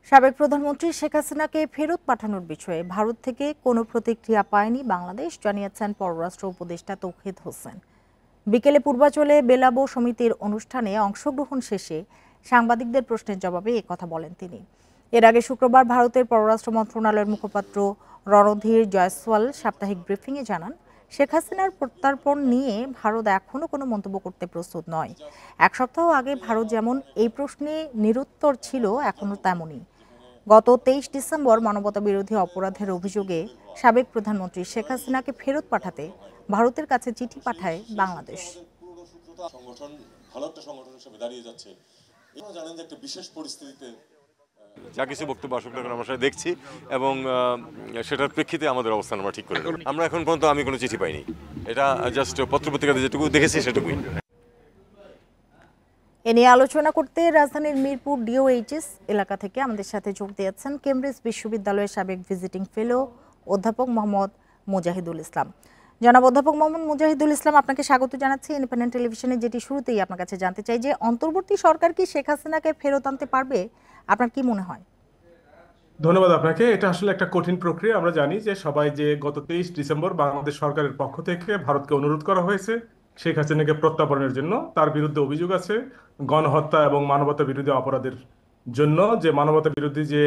সাবেক প্রধানমন্ত্রী শেখ হাসিনাকে ফেরত পাঠানোর বিষয়ে ভারত থেকে কোনো প্রতিক্রিয়া পায়নি বাংলাদেশ, জানিয়েছেন পররাষ্ট্র উপদেষ্টা তৌহিদ হোসেন। বিকেলে পূর্বাঞ্চলে বেলাবো সমিতির অনুষ্ঠানে অংশগ্রহণ শেষে সাংবাদিকদের প্রশ্নের জবাবে একথা বলেন তিনি। এর আগে শুক্রবার ভারতের পররাষ্ট্র মন্ত্রণালয়ের মুখপাত্র রণধীর জয়সওয়াল সাপ্তাহিক ব্রিফিংয়ে জানান, শেখ হাসিনার প্রত্যর্পণ নিয়ে ভারত এখনো কোনো মন্তব্য করতে প্রস্তুত নয়। এক সপ্তাহ আগে ভারত যেমন এই প্রশ্নে নিরুত্তর ছিল, এখনো তেমনই। গত ২৩ ডিসেম্বর মানবতাবিরোধী অপরাধের অভিযোগে সাবেক প্রধানমন্ত্রী শেখ হাসিনাকে ফেরত পাঠাতে ভারতের কাছে চিঠি পাঠায় বাংলাদেশ। সংগঠন ভালো একটা সংগঠন হিসেবে দাঁড়িয়ে যাচ্ছে। এবং জানেন যে একটা বিশেষ পরিস্থিতিতে যা কিছু বক্তব্য আসুক না কেন আমরা সেটা দেখছি এবং সেটার প্রেক্ষিতে আমাদের অবস্থান আমরা ঠিক করে নেব। আমরা এখন পর্যন্ত আমি কোনো চিঠি পাইনি, এটা জাস্ট পত্রপত্রিকাতে যেটুকু দেখেছি সেটুকুই। এ নিয়ে আলোচনা করতে রাজধানীর মিরপুর ডিওএইচএস এলাকা থেকে আমাদের সাথে যোগ দিয়েছেন কেমব্রিজ বিশ্ববিদ্যালয়ের সাবেক ভিজিটিং ফেলো অধ্যাপক মোহাম্মদ মুজাহিদুল ইসলাম। জনাব অধ্যাপক মোহাম্মদ মুজাহিদুল ইসলাম, আপনাকে স্বাগত জানাচ্ছি ইন্ডিপেন্ডেন্ট টেলিভিশনে। যেটি শুরুতেই আপনার কাছে জানতে চাই যে অন্তর্বর্তী সরকার কি শেখ হাসিনাকে ফেরত আনতে পারবে? আপনার কি মনে হয়? ধন্যবাদ আপনাকে। এটা আসলে একটা কঠিন প্রক্রিয়া। আমরা জানি যে সবাই যে গত ২৩ ডিসেম্বর বাংলাদেশ সরকারের পক্ষ থেকে ভারতকে অনুরোধ করা হয়েছে শেখ হাসিনাকে প্রত্যাপনের জন্য। তার বিরুদ্ধে অভিযোগ আছে গণহত্যা এবং মানবতা বিরোধী অপরাধের জন্য, যে মানবতা বিরোধী যে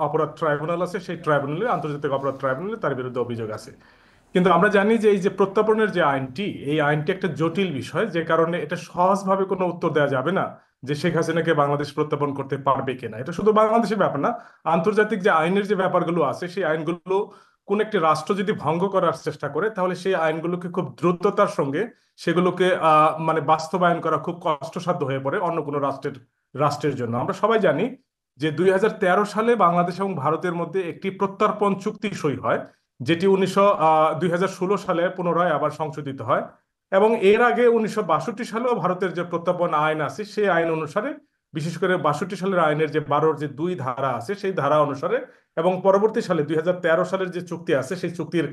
অপরাধ ট্রাইব্যুনাল আছে সেই ট্রাইব্যুনালে, আন্তর্জাতিক অপরাধ ট্রাইব্যুনালে তার বিরুদ্ধে অভিযোগ আছে। কিন্তু আমরা জানি যে এই যে প্রত্যাপনের যে আইনটি, এই আইনটি একটা জটিল বিষয়, যে কারণে এটা সহজভাবে কোনো উত্তর দেওয়া যাবে না যে শেখ হাসিনাকে বাংলাদেশ প্রত্যাপন করতে পারবে কিনা। এটা শুধু বাংলাদেশের ব্যাপার না, আন্তর্জাতিক যে আইনের যে ব্যাপারগুলো আছে সেই আইনগুলো কোন একটি রাষ্ট্র যদি ভঙ্গ করার চেষ্টা করে তাহলে সেই আইনগুলোকে খুব দ্রুততার সঙ্গে সেগুলোকে মানে বাস্তবায়ন করা খুব কষ্টসাধ্য হয়ে পড়ে অন্য কোনো রাষ্ট্রের জন্য। আমরা সবাই জানি যে ২০১৩ সালে বাংলাদেশ এবং ভারতের মধ্যে একটি প্রত্যর্পণ চুক্তি সই হয়, যেটি ২০১৬ সালে পুনরায় আবার সংশোধিত হয়। এবং এর আগে ১৯৬২ সালেও ভারতের যে প্রত্যর্পণ আইন আছে সেই আইন অনুসারে, বিশেষ করে ৬২ সালের আইনের যে ১২-র যে ২ ধারা আছে সেই ধারা অনুসারে, এবং পরবর্তী সালে ২০১৩ সালের যে চুক্তি আছে সেই চুক্তির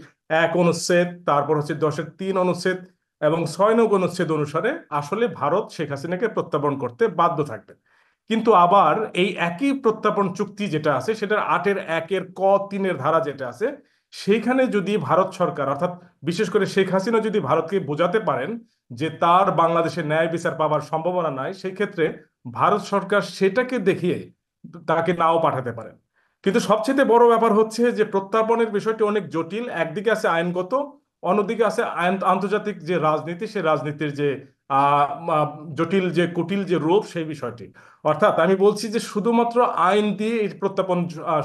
১ অনুচ্ছেদ, তারপর হচ্ছে ১০-এর ৩ অনুচ্ছেদ এবং ৬ নং অনুচ্ছেদ অনুসারে আসলে ভারত শেখ হাসিনাকে প্রত্যাপন করতে বাধ্য থাকবে। কিন্তু আবার এই একই প্রত্যাপন চুক্তি যেটা আছে সেটার ৮-এর ১-এর ক ৩-এর ধারা যেটা আছে, সেইখানে যদি ভারত সরকার অর্থাৎ বিশেষ করে শেখ হাসিনা যদি ভারতকে বোঝাতে পারেন যে তার বাংলাদেশে ন্যায় বিচার পাওয়ার সম্ভাবনা নাই, সেই ক্ষেত্রে ভারত সরকার সেটাকে দেখিয়ে তাকে নাও পাঠাতে পারেন। কিন্তু সবচেয়ে বড় ব্যাপার হচ্ছে যে প্রত্যাপনের বিষয়টি অনেক জটিল। একদিকে আছে আইনগত, অন্যদিকে আছে আন্তর্জাতিক যে রাজনীতি, সেই রাজনীতির যে আহ জটিল যে কুটিল যে রূপ, সেই বিষয়টি। অর্থাৎ আমি বলছি যে শুধুমাত্র আইন দিয়ে এই প্রত্যাপন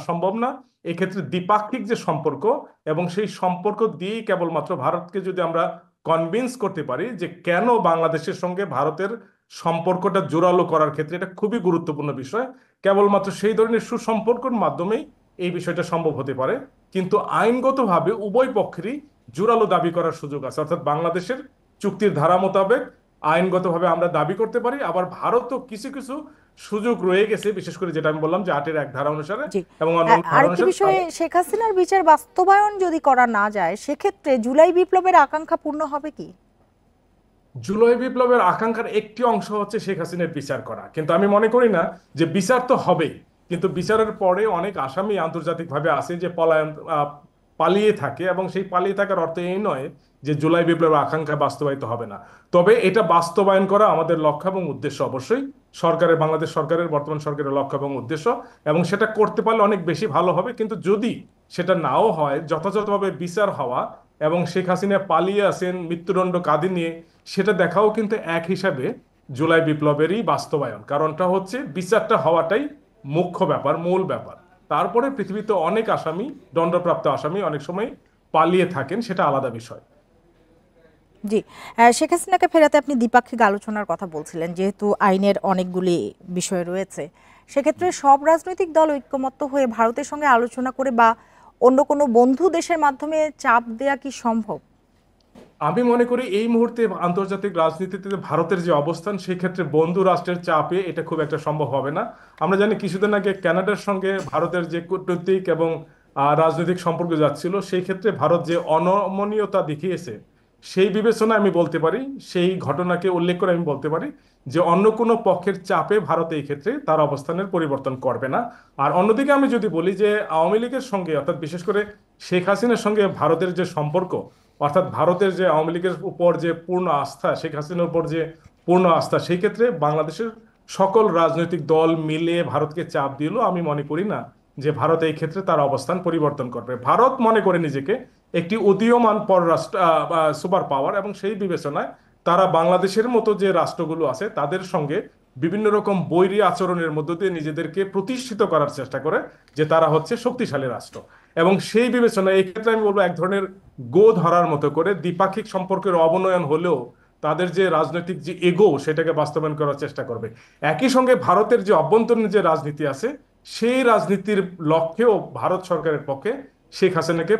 সম্ভব না। এক্ষেত্রে দ্বিপাক্ষিক যে সম্পর্ক, এবং সেই সম্পর্ক দিয়েই কেবলমাত্র ভারতকে যদি আমরা কনভিন্স করতে পারি যে কেন বাংলাদেশের সঙ্গে ভারতের সম্পর্কটা জোরালো করার ক্ষেত্রে এটা খুবই গুরুত্বপূর্ণ বিষয়, কেবলমাত্র সেই ধরনের সুসম্পর্কের মাধ্যমেই এই বিষয়টা সম্ভব হতে পারে। কিন্তু আইনগতভাবে উভয় পক্ষেরই জোরালো দাবি করার সুযোগ আছে। অর্থাৎ বাংলাদেশের চুক্তির ধারা মোতাবেক আইনগতভাবে আমরা দাবি করতে পারি, আবার ভারতও কিছু কিছু সুযোগ রয়ে গেছে, বিশেষ করে যেটা আমি বললাম যে ৮-এর ১ ধারা অনুসারে এবং অন্য ধারা আরেকটি অনুসারে। বিষয়ে, শেখ হাসিনার বিচার বাস্তবায়ন যদি করা না যায় সেক্ষেত্রে জুলাই বিপ্লবের আকাঙ্ক্ষা পূর্ণ হবে কি? জুলাই বিপ্লবের আকাঙ্ক্ষার একটি অংশ হচ্ছে শেখ হাসিনার বিচার করা, কিন্তু আমি মনে করি না যে বিচার তো হবেই, কিন্তু বিচারের পরে অনেক আসামি আন্তর্জাতিকভাবে আছে যে পালিয়ে থাকে, এবং সেই পালিয়ে থাকার অর্থ এই নয় যে জুলাই বিপ্লবের আকাঙ্ক্ষা বাস্তবায়িত হবে না। তবে এটা বাস্তবায়ন করা আমাদের লক্ষ্য এবং উদ্দেশ্য, অবশ্যই সরকারের, বাংলাদেশ সরকারের, বর্তমান সরকারের লক্ষ্য এবং উদ্দেশ্য, এবং সেটা করতে পারলে অনেক বেশি ভালো হবে। কিন্তু যদি সেটা নাও হয়, যথাযথভাবে বিচার হওয়া এবং শেখ হাসিনা পালিয়ে আসেন মৃত্যুদণ্ড কাঁধে নিয়ে, সেটা দেখাও কিন্তু এক হিসাবে জুলাই বিপ্লবেরই বাস্তবায়ন। কারণটা হচ্ছে বিচারটা হওয়াটাই মুখ্য ব্যাপার, মূল ব্যাপার। তারপরে পৃথিবীতে অনেক আসামি, দণ্ডপ্রাপ্ত আসামি অনেক সময় পালিয়ে থাকেন, সেটা আলাদা বিষয়। জি, শেখ হাসিনাকে ফেরাতে আপনি দ্বিপাক্ষিক আলোচনার কথা বলছিলেন, যেহেতু আইনের অনেকগুলি বিষয় রয়েছে, সেক্ষেত্রে সব রাজনৈতিক দল ঐক্যমত্য হয়ে ভারতের সঙ্গে আলোচনা করে বা অন্য কোনো বন্ধু দেশের মাধ্যমে চাপ দেয়া কি সম্ভব? আমি মনে করি এই মুহূর্তে আন্তর্জাতিক রাজনীতিতে ভারতের যে অবস্থান, সেই ক্ষেত্রে বন্ধু রাষ্ট্রের চাপে এটা খুব একটা সম্ভব হবে না। আমরা জানি কিছুদিন আগে কানাডার সঙ্গে ভারতের যে কূটনৈতিক এবং রাজনৈতিক সম্পর্ক যাচ্ছিল, সেই ক্ষেত্রে ভারত যে অনমনীয়তা দেখিয়েছে, সেই বিবেচনায় আমি বলতে পারি, সেই ঘটনাকে উল্লেখ করে আমি বলতে পারি যে অন্য কোনো পক্ষের চাপে ভারত এই ক্ষেত্রে তার অবস্থানের পরিবর্তন করবে না। আর অন্যদিকে আমি যদি বলি যে আওয়ামী লীগের সঙ্গে, অর্থাৎ বিশেষ করে শেখ হাসিনার সঙ্গে ভারতের যে সম্পর্ক, অর্থাৎ ভারতের যে আওয়ামী লীগের উপর যে পূর্ণ আস্থা, শেখ হাসিনার উপর যে পূর্ণ আস্থা, সেই ক্ষেত্রে বাংলাদেশের সকল রাজনৈতিক দল মিলে ভারতকে চাপ দিলেও আমি মনে করি না যে ভারত এই ক্ষেত্রে তার অবস্থান পরিবর্তন করবে। ভারত মনে করে নিজেকে একটি উদীয়মান পররাষ্ট্র সুপার পাওয়ার, এবং সেই বিবেচনায় তারা বাংলাদেশের মতো যে রাষ্ট্রগুলো আছে তাদের সঙ্গে বিভিন্ন রকম বৈরী আচরণের মধ্য দিয়ে নিজেদেরকে প্রতিষ্ঠিত করার চেষ্টা করে যে তারা হচ্ছে শক্তিশালী রাষ্ট্র। এবং সেই বিবেচনায় এই ক্ষেত্রে আমি বলবো এক ধরনের গো ধরার মতো করে দ্বিপাক্ষিক সম্পর্কের অবনয়ন হলেও তাদের যে রাজনৈতিক যে এগো সেটাকে বাস্তবায়ন করার চেষ্টা করবে। একই সঙ্গে ভারতের যে অভ্যন্তরীণ যে রাজনীতি আছে সেই রাজনীতির লক্ষ্যেও ভারত সরকারের পক্ষে শেখ হাসিনাকে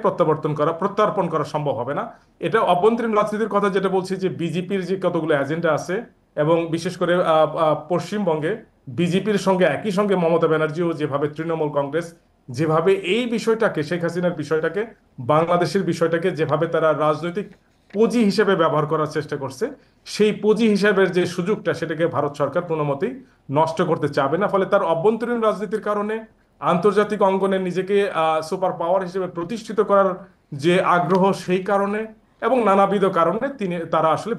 প্রত্যর্পণ করা সম্ভব হবে না। এটা অভ্যন্তরীণ রাজনীতির কথা যেটা বলছি, যে বিজেপির যে কতগুলো এজেন্ডা আছে, এবং বিশেষ করে পশ্চিমবঙ্গে বিজেপির সঙ্গে একই সঙ্গে মমতা ব্যানার্জিও যেভাবে, তৃণমূল কংগ্রেস যেভাবে এই বিষয়টাকে, শেখ হাসিনার বিষয়টাকে, বাংলাদেশের বিষয়টাকে যেভাবে তারা রাজনৈতিক পুঁজি হিসেবে ব্যবহার করার চেষ্টা করছে, সেই পুঁজি হিসেবের যে সুযোগটা সেটাকে ভারত সরকার কোনো মতেই নষ্ট করতে চাবে না। ফলে তার অভ্যন্তরীণ রাজনীতির কারণে, আন্তর্জাতিক অঙ্গনে নিজেকে সুপার পাওয়ার হিসেবে প্রতিষ্ঠিত করার যে আগ্রহ, সেই কারণে এবং নানাবিধ কারণে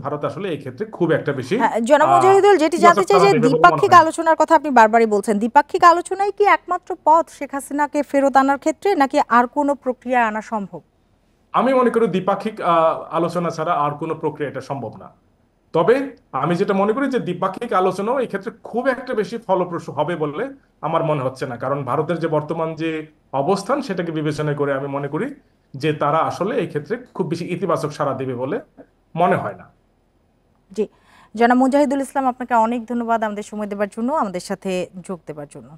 ভারত আসলে এই ক্ষেত্রে খুব একটা বেশি হ্যাঁ, জনাব মুজাহিদুল, যেটি জানতে চাই যে দেবে বলে মনে দ্বিপাক্ষিক হয় না। আলোচনার কথা আপনি বারবারই বলছেন, দ্বিপাক্ষিক আলোচনায় কি একমাত্র পথ শেখ হাসিনাকে ফেরত আনার ক্ষেত্রে, নাকি আর কোনো প্রক্রিয়া আনা সম্ভব? আমি মনে করি দ্বিপাক্ষিক আলোচনা ছাড়া আর কোনো প্রক্রিয়া এটা সম্ভব না। তবে আমি যেটা মনে করি যে দ্বিপাক্ষিক আলোচনাও এই ক্ষেত্রে খুব একটা বেশি ফলপ্রসূ হবে বলে আমার মনে হচ্ছে না, কারণ ভারতের যে বর্তমান যে অবস্থান সেটাকে বিবেচনা করে আমি মনে করি যে তারা আসলে এই ক্ষেত্রে খুব বেশি ইতিবাচক সাড়া দেবে বলে মনে হয় না। জি, জনাব মুজাহিদুল ইসলাম, আপনাকে অনেক ধন্যবাদ আমাদের সময় দেওয়ার জন্য, আমাদের সাথে যোগ দেওয়ার জন্য।